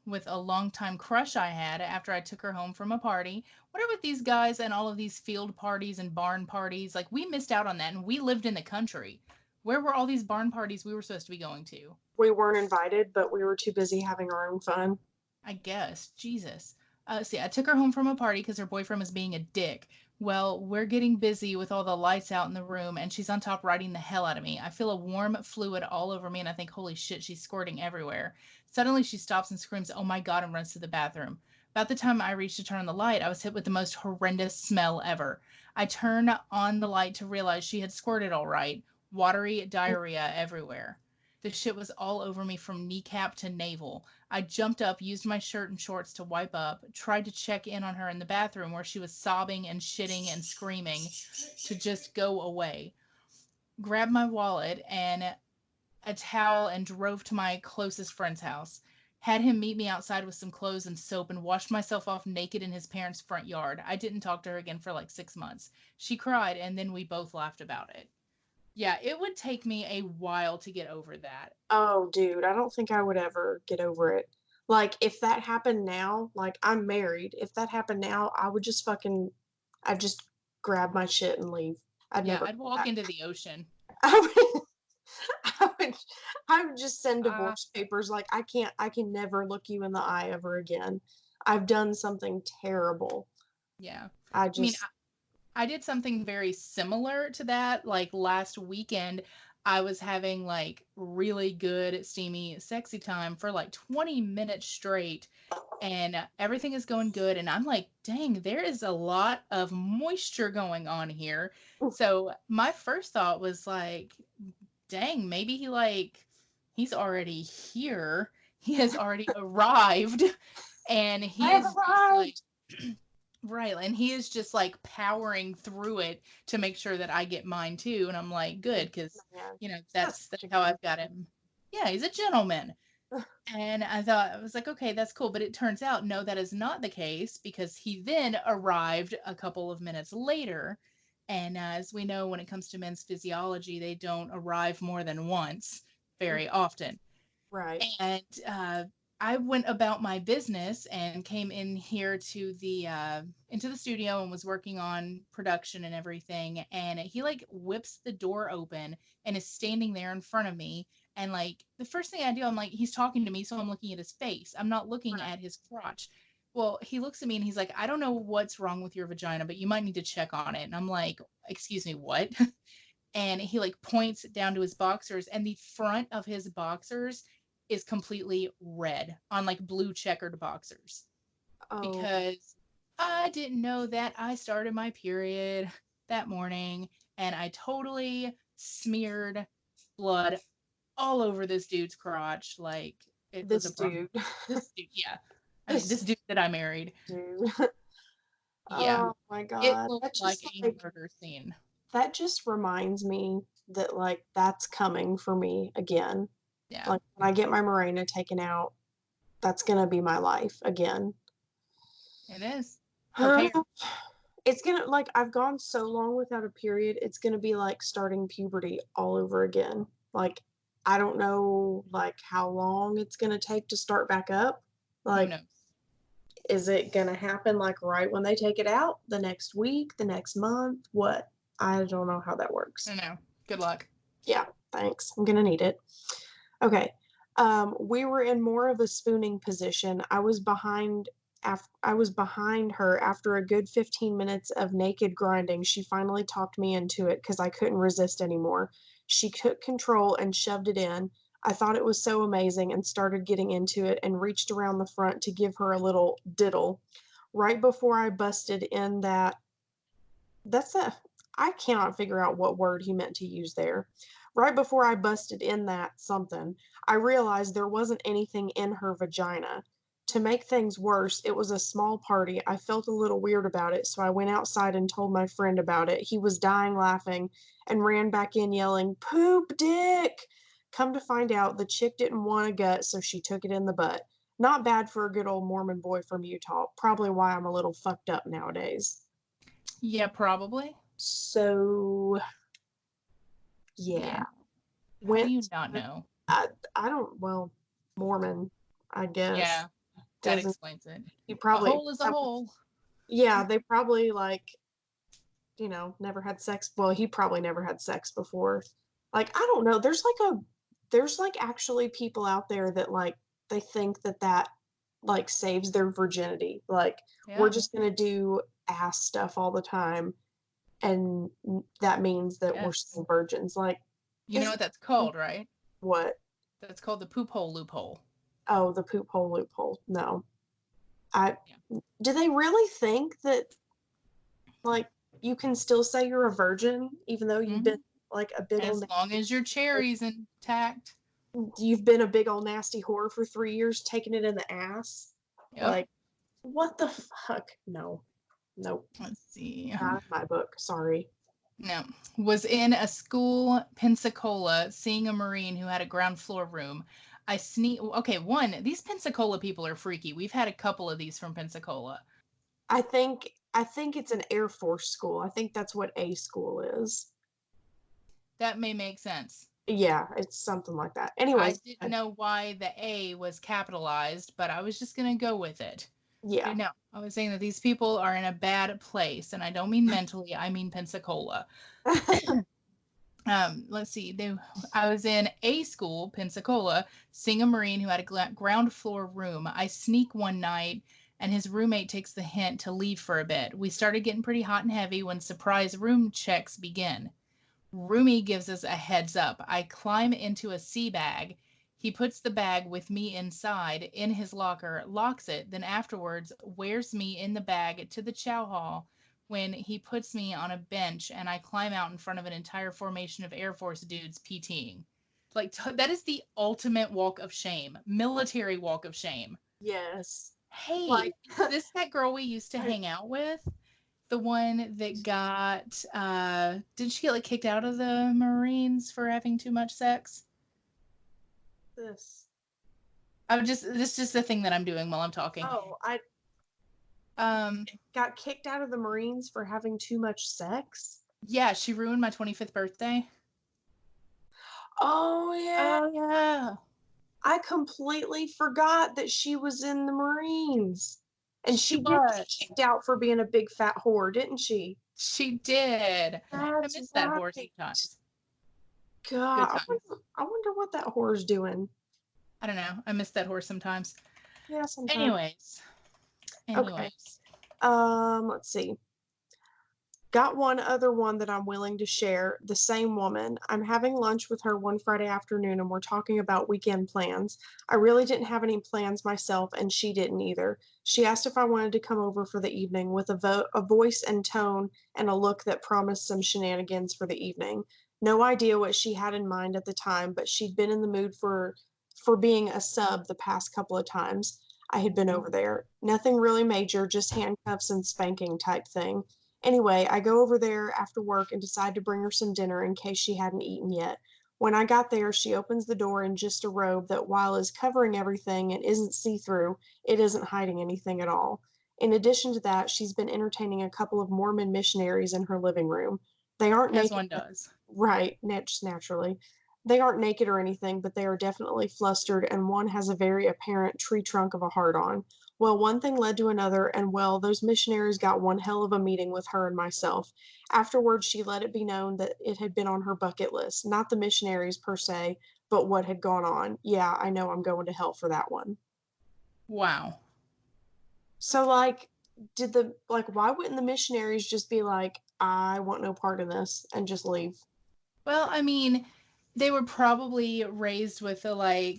with a longtime crush I had after I took her home from a party. What are with these guys and all of these field parties and barn parties? Like, we missed out on that, and we lived in the country. Where were all these barn parties we were supposed to be going to? We weren't invited, but we were too busy having our own fun. I guess. Jesus. See, I took her home from a party because her boyfriend was being a dick. Well, we're getting busy with all the lights out in the room, and she's on top riding the hell out of me. I feel a warm fluid all over me, and I think, holy shit, she's squirting everywhere. Suddenly, she stops and screams, oh my God, and runs to the bathroom. About the time I reached to turn on the light, I was hit with the most horrendous smell ever. I turn on the light to realize she had squirted all right. Watery diarrhea everywhere. The shit was all over me from kneecap to navel. I jumped up, used my shirt and shorts to wipe up, tried to check in on her in the bathroom where she was sobbing and shitting and screaming to just go away. Grabbed my wallet and a towel and drove to my closest friend's house. Had him meet me outside with some clothes and soap and washed myself off naked in his parents' front yard. I didn't talk to her again for like 6 months. She cried and then we both laughed about it. Yeah, it would take me a while to get over that. Oh, dude, I don't think I would ever get over it. Like, if that happened now, like, I'm married. If that happened now, I would just I'd just grab my shit and leave. I'd walk into the ocean. I would, I would just send divorce papers. Like, I can never look you in the eye ever again. I've done something terrible. Yeah. I mean, I did something very similar to that. Like last weekend, I was having like really good, steamy, sexy time for like 20 minutes straight. And everything is going good. And I'm like, dang, there is a lot of moisture going on here. So my first thought was like, dang, maybe he's already here. He has already arrived. And he is just like... Right, and he is just like powering through it to make sure that I get mine too, and I'm like, good, because that's how I've got him. Yeah, he's a gentleman. And I was like, okay, that's cool, but it turns out, no, that is not the case, because he then arrived a couple of minutes later, and as we know, when it comes to men's physiology, they don't arrive more than once very often. Right. And I went about my business and came in here to into the studio and was working on production and everything. And he like whips the door open and is standing there in front of me. And like the first thing I do, I'm like, he's talking to me, so I'm looking at his face. I'm not looking at his crotch. Well, he looks at me and he's like, I don't know what's wrong with your vagina, but you might need to check on it. And I'm like, excuse me, what? And he like points down to his boxers, and the front of his boxers is completely red on like blue checkered boxers. Because I didn't know that I started my period that morning, and I totally smeared blood all over this dude's crotch. Like this dude, yeah. I mean, this dude that I married. Dude. Yeah. Oh my God. It looked like a murder scene. That just reminds me that like that's coming for me again. Yeah. Like when I get my Mirena taken out, that's gonna be my life again. It is. It's gonna, like, I've gone so long without a period, it's gonna be like starting puberty all over again. Like, I don't know like how long it's gonna take to start back up. Like, Who knows? Is it gonna happen like right when they take it out? The next week? The next month? What? I don't know how that works. I know. Good luck. Yeah, thanks. I'm gonna need it. Okay. We were in more of a spooning position. I was behind her after a good 15 minutes of naked grinding. She finally talked me into it because I couldn't resist anymore. She took control and shoved it in. I thought it was so amazing and started getting into it and reached around the front to give her a little diddle. Right before I busted in I cannot figure out what word he meant to use there. Right before I busted in that something, I realized there wasn't anything in her vagina. To make things worse, it was a small party. I felt a little weird about it, so I went outside and told my friend about it. He was dying laughing and ran back in yelling, "Poop dick!" Come to find out, the chick didn't want a gut, so she took it in the butt. Not bad for a good old Mormon boy from Utah. Probably why I'm a little fucked up nowadays. Yeah, probably. So, yeah. How do you not know? I don't, well, Mormon, I guess. Yeah. That doesn't. explains it. You A probably hole is a hole. Yeah, they probably like, never had sex. Well, he probably never had sex before. Like, I don't know. There's like actually people out there that like they think that like saves their virginity. Like, we're Yeah. just gonna do ass stuff all the time, and that means that we're Yes. still virgins. Like, You know is what that's called, right? what? That's called the poop hole loophole. Oh, the poop hole loophole. No. I Yeah. Do they really think that like you can still say you're a virgin even though you've been like a big As old long as your cherry's intact. you've been a big old nasty whore for 3 years taking it in the ass? Yep. Like, what the fuck? No. Nope. Let's see. Not in my book. Sorry. No. Was in a school, Pensacola, seeing a Marine who had a ground floor room. Okay, these Pensacola people are freaky. We've had a couple of these from Pensacola. I think it's an Air Force school. I think that's what a school is. That may make sense. Yeah, it's something like that. Anyway, I didn't know why the A was capitalized, but I was just going to go with it. yeah. No, I was saying that these people are in a bad place, and I don't mean mentally, I mean Pensacola. Let's see. I was in a school, Pensacola, seeing a Marine who had a ground floor room. I sneak one night, and his roommate takes the hint to leave for a bit. We started getting pretty hot and heavy when surprise room checks begin. Roomie gives us a heads up. I climb into a sea bag. He puts the bag with me inside in his locker, locks it, then afterwards wears me in the bag to the chow hall when he puts me on a bench and I climb out in front of an entire formation of Air Force dudes PTing. Like, that is the ultimate walk of shame. Military walk of shame. Yes. Hey, Like- is this that girl we used to hang out with? The one that got, did she get like kicked out of the Marines for having too much sex? This This is just the thing that I'm doing while I'm talking. I got kicked out of the Marines for having too much sex. Yeah, she ruined my 25th birthday. Oh yeah. Oh, yeah. I completely forgot that she was in the Marines. And she did was. get kicked out for being a big fat whore, didn't she? She did. I That's miss that horse right. sometimes. God, Good I wonder what that whore's doing. I don't know. I miss that horse sometimes. Yeah, sometimes. Anyways. Okay. Let's see. Got one other one that I'm willing to share. The same woman. I'm having lunch with her one Friday afternoon and we're talking about weekend plans. I really didn't have any plans myself and she didn't either. She asked if I wanted to come over for the evening with a voice and tone and a look that promised some shenanigans for the evening. No idea what she had in mind at the time, but she'd been in the mood for being a sub the past couple of times I had been over there. Nothing really major, just handcuffs and spanking type thing. Anyway, I go over there after work and decide to bring her some dinner in case she hadn't eaten yet. When I got there, she opens the door in just a robe that, while is covering everything and isn't see-through, it isn't hiding anything at all. In addition to that, she's been entertaining a couple of Mormon missionaries in her living room. They aren't As naked. one does. Right, naturally. They aren't naked or anything, but they are definitely flustered, and one has a very apparent tree trunk of a heart on. Well, one thing led to another, and well, those missionaries got one hell of a meeting with her and myself. Afterwards, she let it be known that it had been on her bucket list, not the missionaries per se, but what had gone on. Yeah, I know I'm going to hell for that one. Wow. So, like, why wouldn't the missionaries just be like, I want no part in this, and just leave? Well, I mean, they were probably raised with a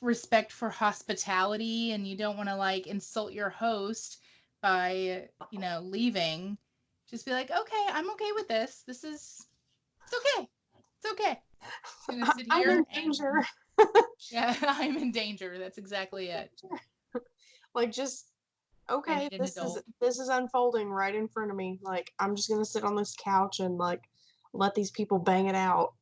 respect for hospitality, and you don't want to insult your host by leaving. Just be like, okay, I'm okay with this. It's okay. I'm gonna sit I'm here in danger. Yeah, I'm in danger. That's exactly it. Just okay, an adult. this is unfolding right in front of me. I'm just gonna sit on this couch and let these people bang it out.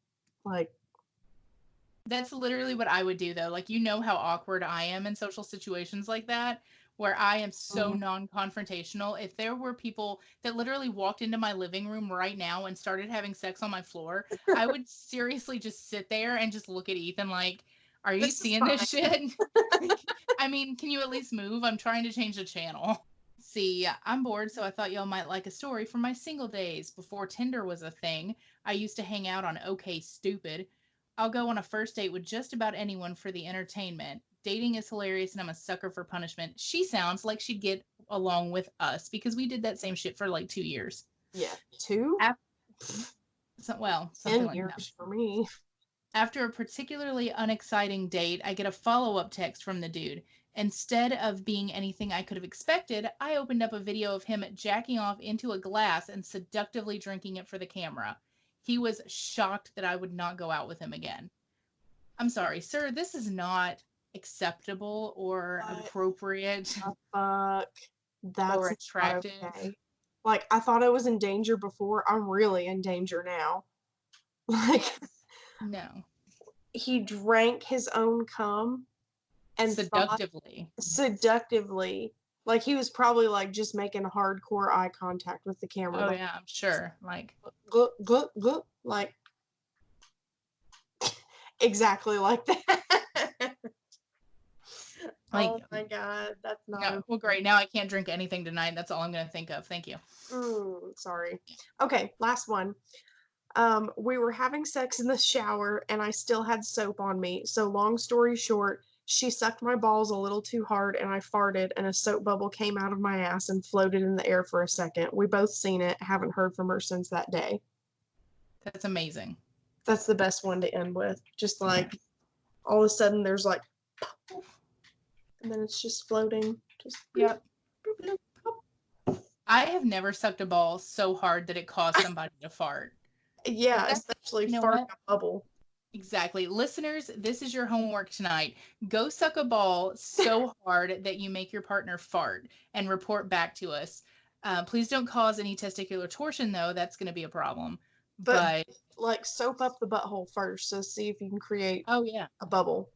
That's literally what I would do, though. How awkward I am in social situations like that, where I am so non-confrontational. If there were people that literally walked into my living room right now and started having sex on my floor, I would seriously just sit there and just look at Ethan like, Are you This is seeing this shit? I mean, can you at least move? I'm trying to change the channel. See, I'm bored, so I thought y'all might like a story from my single days. Before Tinder was a thing, I used to hang out on OK Stupid. I'll go on a first date with just about anyone for the entertainment. Dating is hilarious, and I'm a sucker for punishment. She sounds like she'd get along with us because we did that same shit for like 2 years. Yeah, 2? Well, 10 something like years that. for me. After a particularly unexciting date, I get a follow-up text from the dude. Instead of being anything I could have expected, I opened up a video of him jacking off into a glass and seductively drinking it for the camera. He was shocked that I would not go out with him again. I'm sorry, sir, this is not acceptable or appropriate Fuck. That's or not attractive. okay. Like, I thought I was in danger before. I'm really in danger now. Like, No. he drank his own cum and seductively. Like, he was probably like just making hardcore eye contact with the camera. Oh like, yeah, I'm sure. Like, look, like exactly like that. like, oh my god, that's not. No, well, great. Now I can't drink anything tonight. That's all I'm gonna think of. Thank you. Sorry. Okay, last one. We were having sex in the shower and I still had soap on me. So long story short, she sucked my balls a little too hard and I farted and a soap bubble came out of my ass and floated in the air for a second. We both seen it, haven't heard from her since that day. That's amazing. That's the best one to end with. Just like all of a sudden there's like and then it's just floating. Just yep. I have never sucked a ball so hard that it caused somebody to fart. Yeah, especially fart a bubble. Exactly. Listeners, this is your homework tonight. Go suck a ball so hard that you make your partner fart and report back to us. Please don't cause any testicular torsion, though. That's going to be a problem. But like soap up the butthole first, so see if you can create a bubble.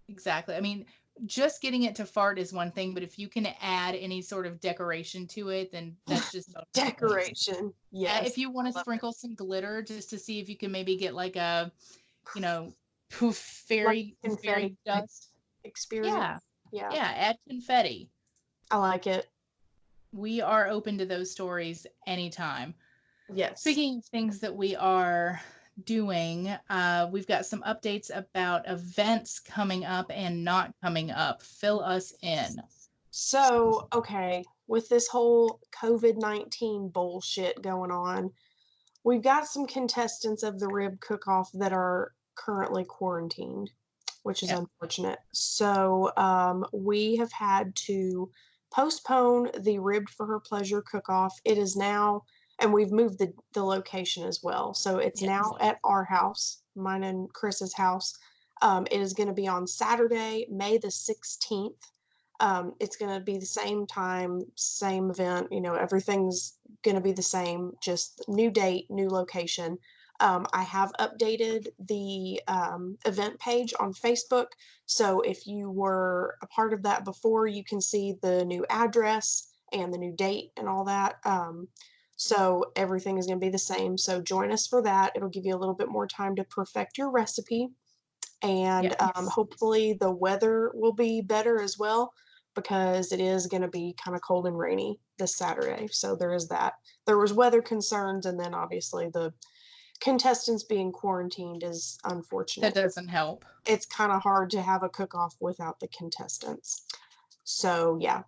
Exactly. I mean, just getting it to fart is one thing, but if you can add any sort of decoration to it, then that's just decoration. Yes. If you want to sprinkle some glitter just to see if you can maybe get like a, poof fairy dust experience. Yeah, add confetti. I like it. We are open to those stories anytime. Yes. Speaking of things that we are doing, we've got some updates about events coming up and not coming up. Fill us in. So, okay, with this whole COVID-19 bullshit going on, we've got some contestants of the Rib Cook-Off that are currently quarantined, which is unfortunate. So, we have had to postpone the Ribbed for Her Pleasure Cook-Off. It is now, and we've moved the location as well. So it's now at our house, mine and Chris's house. It is going to be on Saturday, May the 16th. It's going to be the same time, same event. Everything's going to be the same, just new date, new location. I have updated the event page on Facebook. So if you were a part of that before, you can see the new address and the new date and all that. So everything is going to be the same. So join us for that. It'll give you a little bit more time to perfect your recipe. And hopefully the weather will be better as well, because it is going to be kind of cold and rainy this Saturday. So there is that. There was weather concerns, and then obviously the contestants being quarantined is unfortunate. That doesn't help. It's kind of hard to have a cook-off without the contestants. So yeah.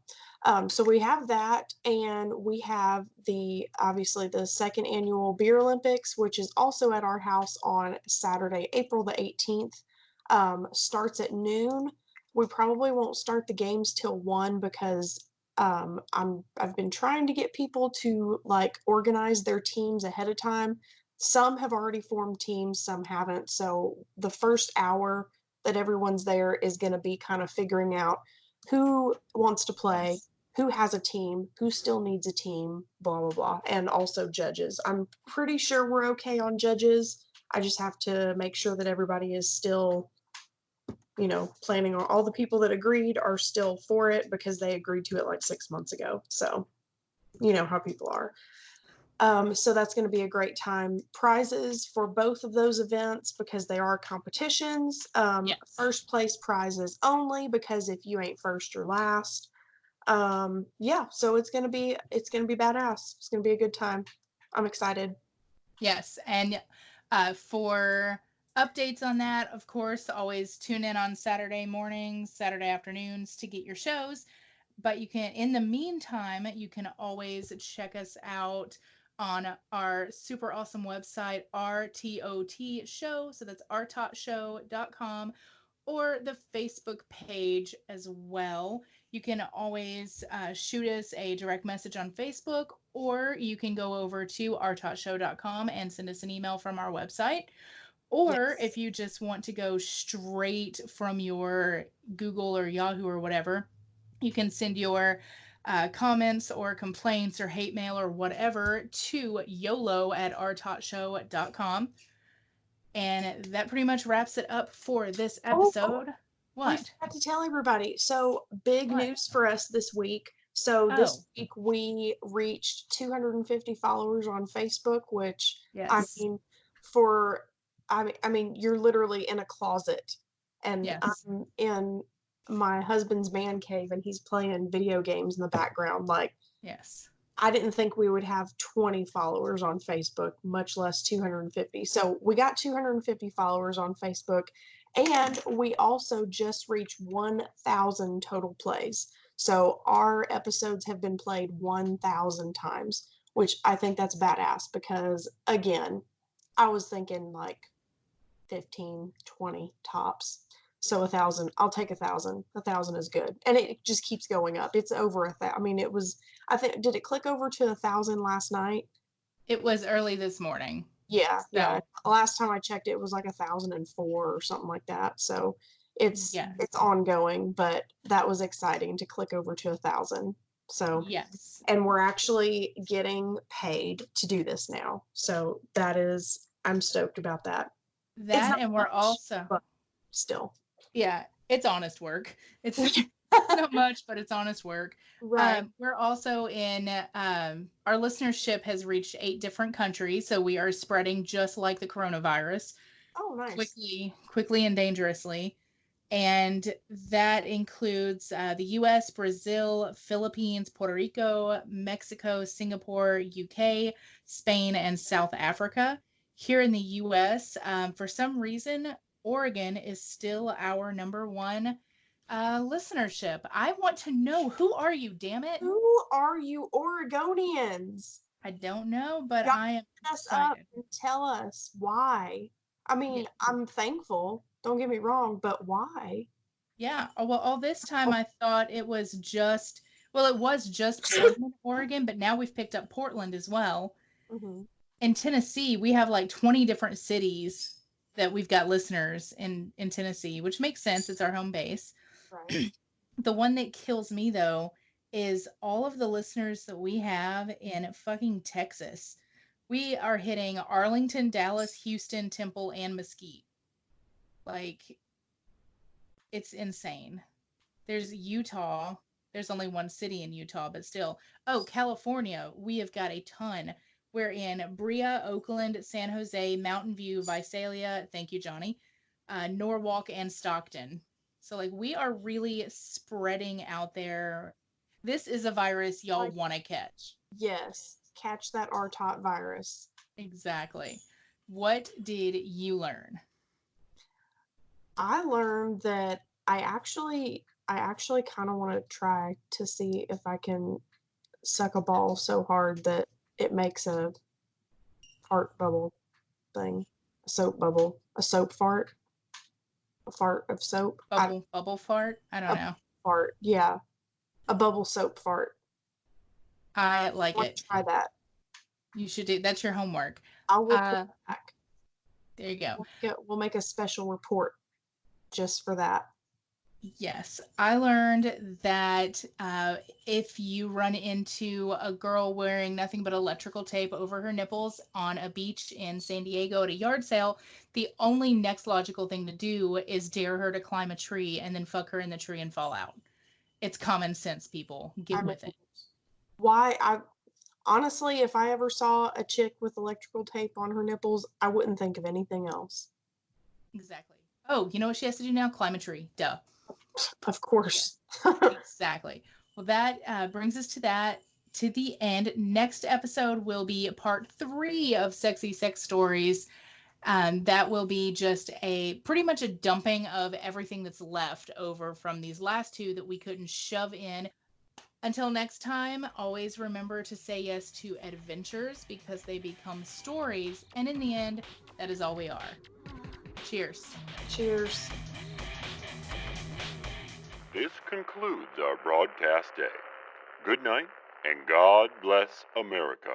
So we have that, and we have obviously the second annual Beer Olympics, which is also at our house on Saturday, April the 18th. Starts at noon. We probably won't start the games till 1 because I've been trying to get people to like organize their teams ahead of time. Some have already formed teams, some haven't. So the first hour that everyone's there is going to be kind of figuring out who wants to play, who has a team, who still needs a team, blah, blah, blah. And also judges. I'm pretty sure we're okay on judges. I just have to make sure that everybody is still, planning on, all the people that agreed are still for it because they agreed to it like 6 months ago. So, you know how people are. So that's going to be a great time. Prizes for both of those events because they are competitions. Yes. First place prizes only because if you ain't first, you're last. Yeah, so it's gonna be badass. It's gonna be a good time. I'm excited. Yes, and for updates on that, of course, always tune in on Saturday mornings, Saturday afternoons to get your shows. But you can, in the meantime, you can always check us out on our super awesome website, RTOT Show. So that's rtotshow.com, or the Facebook page as well. You can always shoot us a direct message on Facebook, or you can go over to rtotshow.com and send us an email from our website. Or Yes. if you just want to go straight from your Google or Yahoo or whatever, you can send your comments or complaints or hate mail or whatever to yolo@rtotshow.com. And that pretty much wraps it up for this Oh, episode. we What? forgot to tell everybody. So big What? news for us this week. So Oh. this week we reached 250 followers on Facebook, which I Yes. mean, I mean, you're literally in a closet, and Yes. I'm in my husband's man cave, and he's playing video games in the background. Like, Yes. I didn't think we would have 20 followers on Facebook, much less 250. So we got 250 followers on Facebook, and we also just reached 1,000 total plays. So our episodes have been played 1,000 times, which I think that's badass because, again, I was thinking like 15, 20 tops. So 1,000, I'll take 1,000. 1,000 is good. And it just keeps going up. It's over 1,000. I mean, it was, I think, did it click over to 1,000 last night? It was early this morning. Yeah, So- yeah. Last time I checked, it was like 1,004 or something like that. So it's Yes. it's ongoing, but that was exciting to click over to 1,000. So Yes. and we're actually getting paid to do this now. So that is, I'm stoked about that. That, not and we're much, also, but still. yeah, it's honest work. It's not much, but it's honest work. Right. We're also in, our listenership has reached 8 different countries. So we are spreading just like the coronavirus, Oh, nice. quickly and dangerously. And that includes the US, Brazil, Philippines, Puerto Rico, Mexico, Singapore, UK, Spain, and South Africa. Here in the US, for some reason, Oregon is still our number one listenership. I want to know, who are you, damn it? Who are you Oregonians? I don't know, but Y'all I am Hit us up excited. and tell us why. I mean, Yeah. I'm thankful, don't get me wrong, but why? Yeah. Well, all this time I thought it was just, well, it was just Portland, Oregon, but now we've picked up Portland as well. Mm-hmm. In Tennessee, we have like 20 different cities that we've got listeners in Tennessee, which makes sense. It's our home base. Right. The one that kills me though is all of the listeners that we have in fucking Texas. We are hitting Arlington, Dallas, Houston, Temple, and Mesquite. Like, it's insane. There's Utah. There's only one city in Utah, but still. Oh, California. We have got a ton. We're in Brea, Oakland, San Jose, Mountain View, Visalia. Thank you, Johnny. Norwalk, and Stockton. So, like, we are really spreading out there. This is a virus y'all want to catch. Yes. Catch that RTOT virus. Exactly. What did you learn? I learned that I actually kind of want to try to see if I can suck a ball so hard that it makes a fart bubble thing, a soap bubble, a soap fart, a fart of soap. Bubble fart? I don't know. Fart, yeah, a bubble soap fart. I like Want it. to try that? You should do. That's your homework. I'll report back. There you go. We'll make a special report just for that. Yes, I learned that if you run into a girl wearing nothing but electrical tape over her nipples on a beach in San Diego at a yard sale, the only next logical thing to do is dare her to climb a tree and then fuck her in the tree and fall out. It's common sense, people. Get with it. Why Honestly, if I ever saw a chick with electrical tape on her nipples, I wouldn't think of anything else. Exactly. Oh, you know what she has to do now? Climb a tree. Duh. Of course. Exactly. Well, that brings us to the end. Next episode will be part 3 of Sexy Sex Stories. That will be just pretty much a dumping of everything that's left over from these last 2 that we couldn't shove in. Until next time, always remember to say yes to adventures because they become stories, and in the end, that is all we are. Cheers. Cheers. This concludes our broadcast day. Good night, and God bless America.